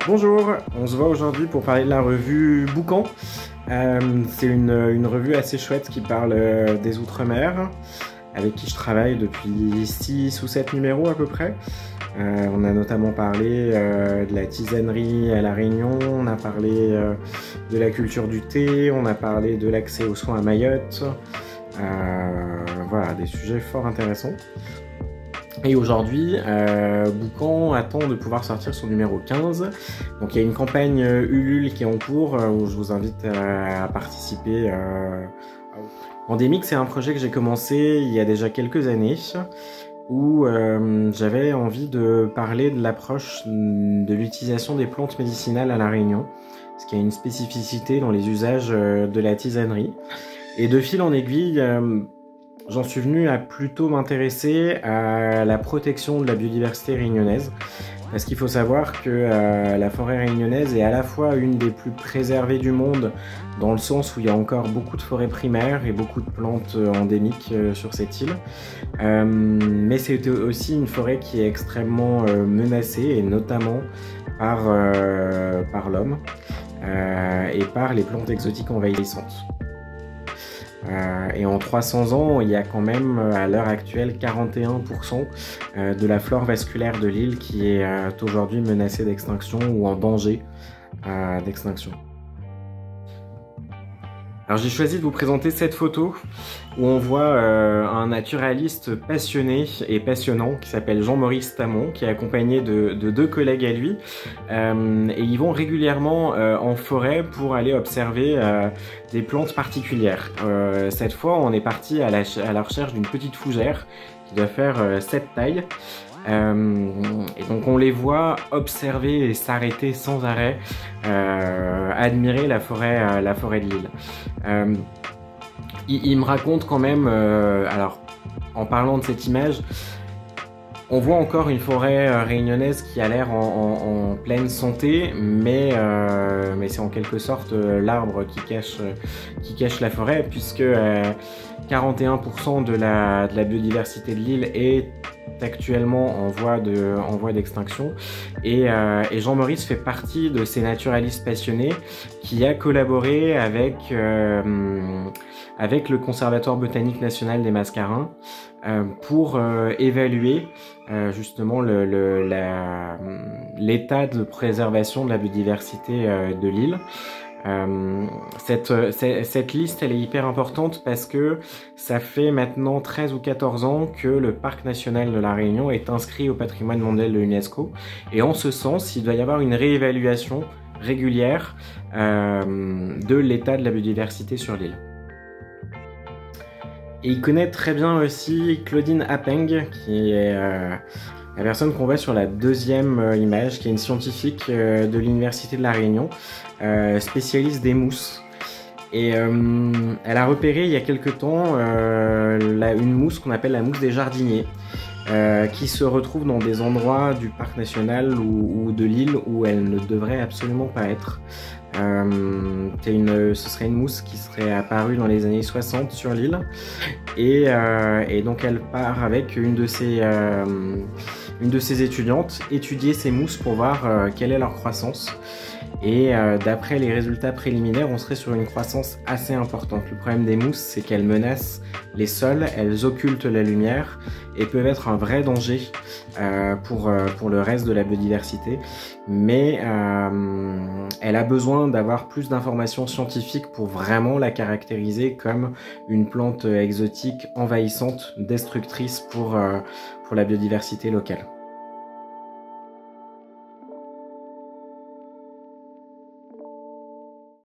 Bonjour, on se voit aujourd'hui pour parler de la revue Boucan. C'est une revue assez chouette qui parle des Outre-mer, avec qui je travaille depuis 6 ou 7 numéros à peu près. On a notamment parlé de la tisanerie à La Réunion, on a parlé de la culture du thé, on a parlé de l'accès aux soins à Mayotte. Voilà, des sujets fort intéressants. Et aujourd'hui, Boucan attend de pouvoir sortir son numéro 15. Donc il y a une campagne Ulule qui est en cours où je vous invite à participer. Pandémique, c'est un projet que j'ai commencé il y a déjà quelques années où j'avais envie de parler de l'approche de l'utilisation des plantes médicinales à La Réunion, ce qui a une spécificité dans les usages de la tisanerie. Et de fil en aiguille, j'en suis venu à plutôt m'intéresser à la protection de la biodiversité réunionnaise. Parce qu'il faut savoir que la forêt réunionnaise est à la fois une des plus préservées du monde, dans le sens où il y a encore beaucoup de forêts primaires et beaucoup de plantes endémiques sur cette île. Mais c'est aussi une forêt qui est extrêmement menacée, et notamment par l'homme et par les plantes exotiques envahissantes. Et en 300 ans, il y a quand même à l'heure actuelle 41% de la flore vasculaire de l'île qui est aujourd'hui menacée d'extinction ou en danger d'extinction. Alors j'ai choisi de vous présenter cette photo où on voit un naturaliste passionné et passionnant qui s'appelle Jean-Maurice Tamon, qui est accompagné de 2 collègues à lui. Et ils vont régulièrement en forêt pour aller observer des plantes particulières. Cette fois, on est parti à la recherche d'une petite fougère qui doit faire cette taille. Et donc on les voit observer et s'arrêter sans arrêt, admirer la forêt de l'île. Il me raconte quand même, alors en parlant de cette image, on voit encore une forêt réunionnaise qui a l'air en pleine santé, mais c'est en quelque sorte l'arbre qui cache la forêt, puisque 41% de la biodiversité de l'île est actuellement en voie d'extinction, et Jean-Maurice fait partie de ces naturalistes passionnés qui a collaboré avec le Conservatoire botanique national des Mascarins pour évaluer justement l'état de préservation de la biodiversité de l'île. Cette liste, elle est hyper importante parce que ça fait maintenant 13 ou 14 ans que le parc national de La Réunion est inscrit au patrimoine mondial de l'UNESCO, et en ce sens, il doit y avoir une réévaluation régulière de l'état de la biodiversité sur l'île. Et il connaît très bien aussi Claudine Appeng, qui est la personne qu'on voit sur la deuxième image, qui est une scientifique de l'Université de La Réunion, spécialiste des mousses. Et elle a repéré il y a quelque temps une mousse qu'on appelle la mousse des jardiniers, qui se retrouve dans des endroits du parc national ou de l'île où elle ne devrait absolument pas être. Ce serait une mousse qui serait apparue dans les années 60 sur l'île, et donc elle part avec une de ses étudiantes étudier ces mousses pour voir quelle est leur croissance. Et d'après les résultats préliminaires, on serait sur une croissance assez importante. Le problème des mousses, c'est qu'elles menacent les sols, elles occultent la lumière et peuvent être un vrai danger pour le reste de la biodiversité. Mais elle a besoin d'avoir plus d'informations scientifiques pour vraiment la caractériser comme une plante exotique envahissante, destructrice pour la biodiversité locale.